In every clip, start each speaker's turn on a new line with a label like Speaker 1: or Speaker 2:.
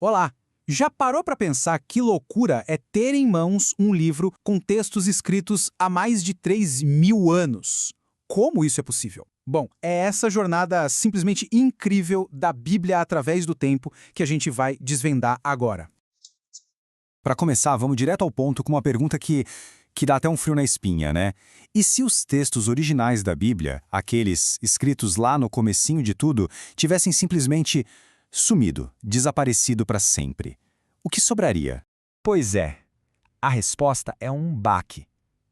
Speaker 1: Olá! Já parou para pensar que loucura é ter em mãos um livro com textos escritos há mais de 3.000 anos? Como isso é possível? Bom, é essa jornada simplesmente incrível da Bíblia através do tempo que a gente vai desvendar agora.
Speaker 2: Para começar, vamos direto ao ponto com uma pergunta que dá até um frio na espinha, né? E se os textos originais da Bíblia, aqueles escritos lá no comecinho de tudo, tivessem simplesmente sumido, desaparecido para sempre? O que sobraria?
Speaker 3: Pois é, a resposta é um baque.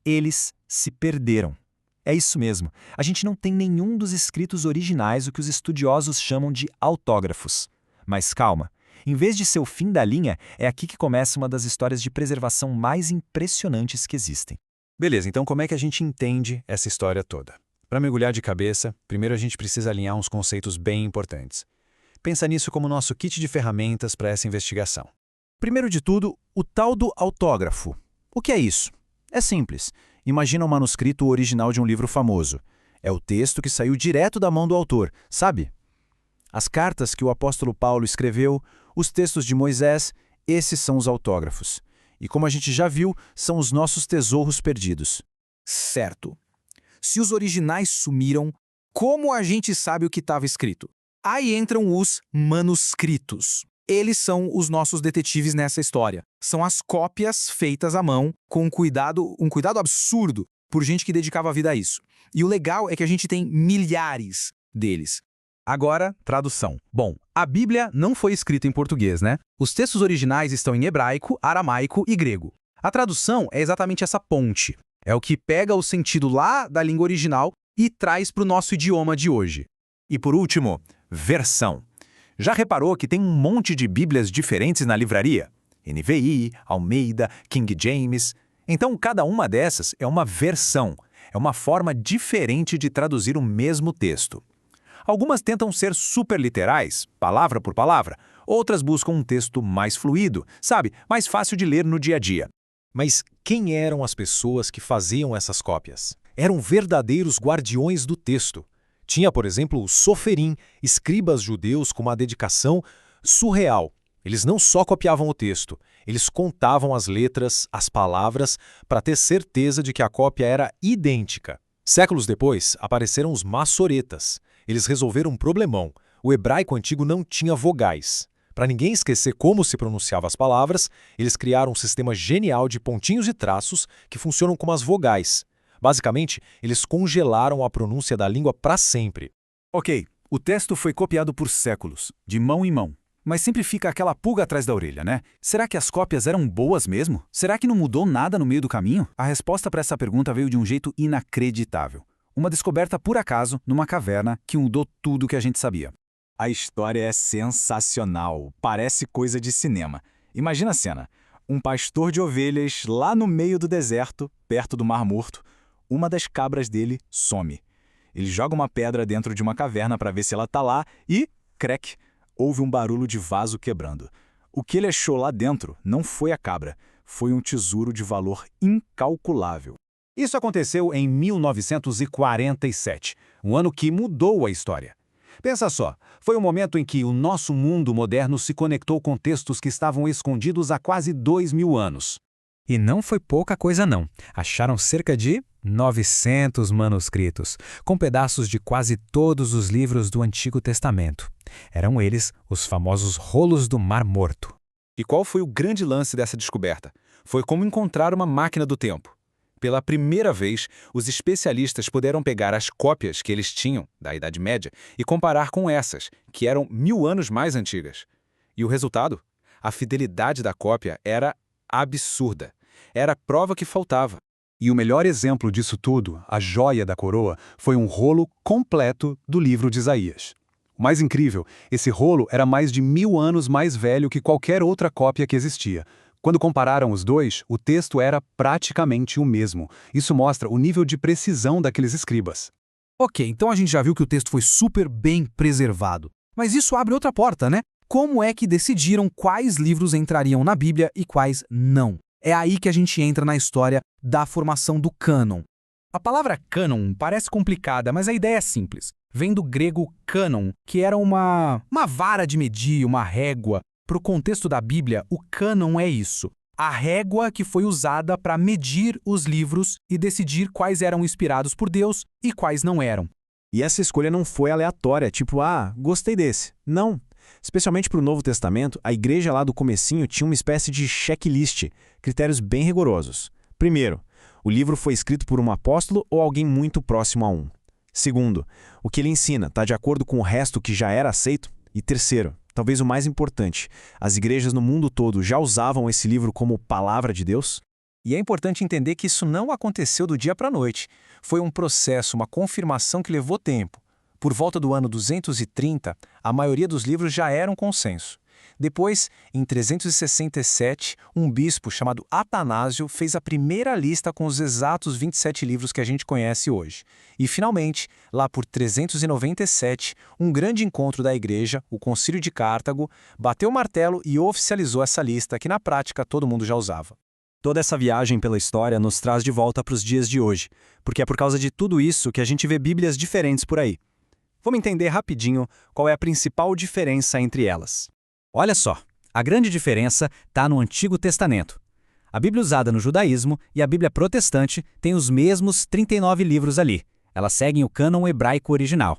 Speaker 3: Eles se perderam. É isso mesmo. A gente não tem nenhum dos escritos originais, o que os estudiosos chamam de autógrafos. Mas calma, em vez de ser o fim da linha, é aqui que começa uma das histórias de preservação mais impressionantes que existem.
Speaker 2: Beleza, então como é que a gente entende essa história toda? Para mergulhar de cabeça, primeiro a gente precisa alinhar uns conceitos bem importantes. Pensa nisso como nosso kit de ferramentas para essa investigação.
Speaker 1: Primeiro de tudo, o tal do autógrafo. O que é isso? É simples. Imagina um manuscrito original de um livro famoso. É o texto que saiu direto da mão do autor, sabe? As cartas que o apóstolo Paulo escreveu, os textos de Moisés, esses são os autógrafos. E como a gente já viu, são os nossos tesouros perdidos. Certo. Se os originais sumiram, como a gente sabe o que estava escrito? Aí entram os manuscritos. Eles são os nossos detetives nessa história. São as cópias feitas à mão, com um cuidado absurdo, por gente que dedicava a vida a isso. E o legal é que a gente tem milhares deles. Agora, tradução. Bom, a Bíblia não foi escrita em português, né? Os textos originais estão em hebraico, aramaico e grego. A tradução é exatamente essa ponte. É o que pega o sentido lá da língua original e traz para o nosso idioma de hoje.
Speaker 4: E por último, versão. Já reparou que tem um monte de Bíblias diferentes na livraria? NVI, Almeida, King James. Então, cada uma dessas é uma versão. É uma forma diferente de traduzir o mesmo texto. Algumas tentam ser super literais, palavra por palavra. Outras buscam um texto mais fluido, sabe, mais fácil de ler no dia a dia.
Speaker 5: Mas quem eram as pessoas que faziam essas cópias? Eram verdadeiros guardiões do texto. Tinha, por exemplo, o soferim, escribas judeus com uma dedicação surreal. Eles não só copiavam o texto, eles contavam as letras, as palavras, para ter certeza de que a cópia era idêntica. Séculos depois, apareceram os massoretas. Eles resolveram um problemão. O hebraico antigo não tinha vogais. Para ninguém esquecer como se pronunciava as palavras, eles criaram um sistema genial de pontinhos e traços que funcionam como as vogais. Basicamente, eles congelaram a pronúncia da língua para sempre.
Speaker 2: Ok, o texto foi copiado por séculos, de mão em mão. Mas sempre fica aquela pulga atrás da orelha, né? Será que as cópias eram boas mesmo? Será que não mudou nada no meio do caminho? A resposta para essa pergunta veio de um jeito inacreditável. Uma descoberta por acaso numa caverna que mudou tudo o que a gente sabia.
Speaker 4: A história é sensacional, parece coisa de cinema. Imagina a cena, um pastor de ovelhas lá no meio do deserto, perto do Mar Morto. Uma das cabras dele some. Ele joga uma pedra dentro de uma caverna para ver se ela está lá e, crack, houve um barulho de vaso quebrando. O que ele achou lá dentro não foi a cabra, foi um tesouro de valor incalculável.
Speaker 2: Isso aconteceu em 1947, um ano que mudou a história. Pensa só, foi o momento em que o nosso mundo moderno se conectou com textos que estavam escondidos há quase 2.000 anos.
Speaker 3: E não foi pouca coisa não. Acharam cerca de 900 manuscritos, com pedaços de quase todos os livros do Antigo Testamento. Eram eles os famosos rolos do Mar Morto.
Speaker 1: E qual foi o grande lance dessa descoberta? Foi como encontrar uma máquina do tempo. Pela primeira vez, os especialistas puderam pegar as cópias que eles tinham da Idade Média e comparar com essas, que eram 1.000 anos mais antigas. E o resultado? A fidelidade da cópia era absurda. Era a prova que faltava.
Speaker 2: E o melhor exemplo disso tudo, a joia da coroa, foi um rolo completo do livro de Isaías. O mais incrível, esse rolo era mais de 1.000 anos mais velho que qualquer outra cópia que existia. Quando compararam os dois, o texto era praticamente o mesmo. Isso mostra o nível de precisão daqueles escribas.
Speaker 1: Ok, então a gente já viu que o texto foi super bem preservado. Mas isso abre outra porta, né? Como é que decidiram quais livros entrariam na Bíblia e quais não? É aí que a gente entra na história da formação do cânon. A palavra cânon parece complicada, mas a ideia é simples. Vem do grego cânon, que era uma vara de medir, uma régua,
Speaker 6: Para o contexto da Bíblia, o cânon é isso. A régua que foi usada para medir os livros e decidir quais eram inspirados por Deus e quais não eram.
Speaker 1: E essa escolha não foi aleatória, tipo, gostei desse. Não. Especialmente para o Novo Testamento, a igreja lá do comecinho tinha uma espécie de checklist, critérios bem rigorosos. Primeiro, o livro foi escrito por um apóstolo ou alguém muito próximo a um. Segundo, o que ele ensina está de acordo com o resto que já era aceito? E terceiro, talvez o mais importante, as igrejas no mundo todo já usavam esse livro como palavra de Deus?
Speaker 3: E é importante entender que isso não aconteceu do dia para a noite. Foi um processo, uma confirmação que levou tempo. Por volta do ano 230, a maioria dos livros já eram consenso. Depois, em 367, um bispo chamado Atanásio fez a primeira lista com os exatos 27 livros que a gente conhece hoje. E, finalmente, lá por 397, um grande encontro da igreja, o Concílio de Cartago, bateu o martelo e oficializou essa lista que, na prática, todo mundo já usava.
Speaker 4: Toda essa viagem pela história nos traz de volta para os dias de hoje, porque é por causa de tudo isso que a gente vê Bíblias diferentes por aí. Vamos entender rapidinho qual é a principal diferença entre elas. Olha só, a grande diferença está no Antigo Testamento. A Bíblia usada no judaísmo e a Bíblia protestante têm os mesmos 39 livros ali. Elas seguem o cânon hebraico original.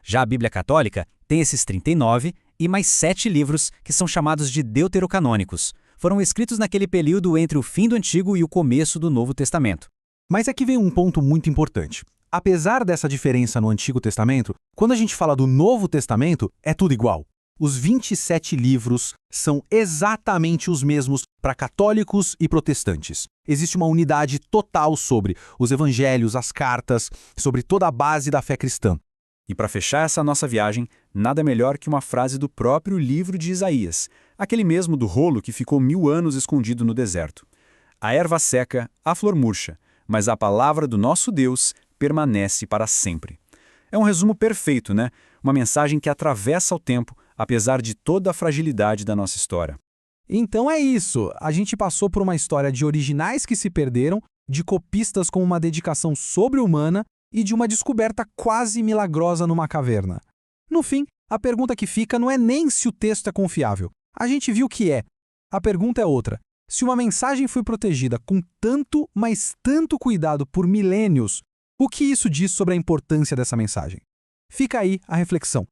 Speaker 4: Já a Bíblia católica tem esses 39 e mais 7 livros que são chamados de deuterocanônicos. Foram escritos naquele período entre o fim do Antigo e o começo do Novo Testamento.
Speaker 6: Mas aqui vem um ponto muito importante. Apesar dessa diferença no Antigo Testamento, quando a gente fala do Novo Testamento, é tudo igual. Os 27 livros são exatamente os mesmos para católicos e protestantes. Existe uma unidade total sobre os evangelhos, as cartas, sobre toda a base da fé cristã.
Speaker 4: E para fechar essa nossa viagem, nada melhor que uma frase do próprio livro de Isaías, aquele mesmo do rolo que ficou 1000 anos escondido no deserto. A erva seca, a flor murcha, mas a palavra do nosso Deus permanece para sempre. É um resumo perfeito, né? Uma mensagem que atravessa o tempo, apesar de toda a fragilidade da nossa história.
Speaker 6: Então é isso. A gente passou por uma história de originais que se perderam, de copistas com uma dedicação sobre-humana e de uma descoberta quase milagrosa numa caverna. No fim, a pergunta que fica não é nem se o texto é confiável. A gente viu que é. A pergunta é outra. Se uma mensagem foi protegida com tanto, mas tanto cuidado por milênios, o que isso diz sobre a importância dessa mensagem? Fica aí a reflexão.